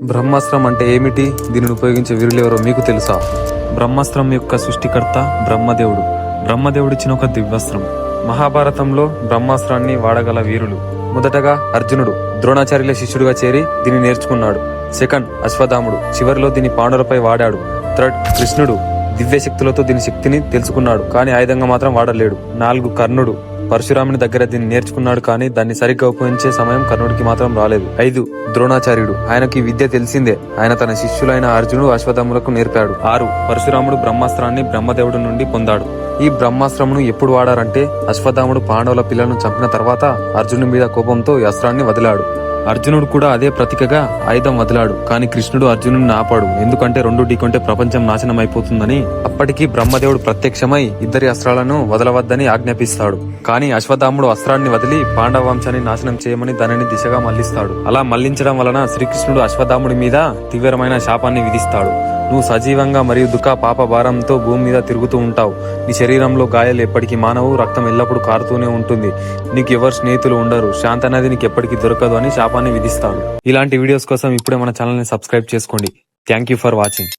బ్రహ్మాస్త్రం అంటే ఏమిటి? దీనిని ఉపయోగించే వీరులు ఎవరో మీకు తెలుసా? బ్రహ్మాస్త్రం యొక్క సృష్టికర్త బ్రహ్మదేవుడు. బ్రహ్మదేవుడిచ్చిన ఒక దివ్యాస్త్రం. మహాభారతంలో బ్రహ్మాస్త్రాన్ని వాడగల వీరులు: మొదటగా అర్జునుడు ద్రోణాచార్యుల శిష్యుడిగా చేరి దీన్ని నేర్చుకున్నాడు. సెకండ్ అశ్వత్థాముడు, చివరిలో దీని పాండవులపై వాడాడు. థర్డ్ కృష్ణుడు, దివ్య శక్తులతో దీని శక్తిని తెలుసుకున్నాడు కానీ ఆయుధంగా మాత్రం వాడలేడు. 4 కర్ణుడు, పరశురాముని దగ్గర దీన్ని నేర్చుకున్నాడు కానీ దాన్ని సరిగ్గా ఉపయోగించే సమయం కర్ణుడికి మాత్రం రాలేదు. 5 ద్రోణాచార్యుడు, ఆయనకి విద్య తెలిసిందే, ఆయన తన శిష్యులైన అర్జునుడు అశ్వత్థాములకు నేర్పాడు. 6 పరశురాముడు బ్రహ్మాస్త్రాన్ని బ్రహ్మదేవుడి నుండి పొందాడు. ఈ బ్రహ్మాస్త్రమును ఎప్పుడు వాడారంటే అశ్వత్థాముడు పాండవుల పిల్లలను చంపిన తర్వాత అర్జునుడి మీద కోపంతో ఈ అస్త్రాన్ని వదిలాడు. అర్జునుడు కూడా అదే ప్రతీకగా ఆయుధం వదిలాడు కానీ కృష్ణుడు అర్జునుడిని ఆపాడు, ఎందుకంటే 2 ఢీకొంటే ప్రపంచం నాశనం అయిపోతుందని. అప్పటికి బ్రహ్మదేవుడు ప్రత్యక్షమై ఇద్దరి అస్త్రాలను వదలవద్దని ఆజ్ఞాపిస్తాడు. కానీ అశ్వత్థాముడు అస్త్రాన్ని వదిలి పాండవ వంశాన్ని నాశనం చేయమని దానిని దిశగా మళ్లిస్తాడు. అలా మళ్లించడం వలన శ్రీకృష్ణుడు అశ్వత్థాముడి మీద తీవ్రమైన శాపాన్ని విధిస్తాడు. నువ్వు సజీవంగా మరియు దుఃఖ పాప భారంతో భూమి మీద తిరుగుతూ ఉంటావు. నీ శరీరంలో గాయాలు ఎప్పటికీ మానవు, రక్తం ఎల్లప్పుడూ కారుతూనే ఉంటుంది. నీకు ఎవరు స్నేహితులు ఉండరు, శాంతి అనేది నీకు ఎప్పటికీ దొరకదు అని శాపాన్ని విధిస్తాడు. ఇలాంటి వీడియోస్ కోసం ఇప్పుడే మన ఛానల్ ని సబ్స్క్రైబ్ చేసుకోండి. Thank you for watching.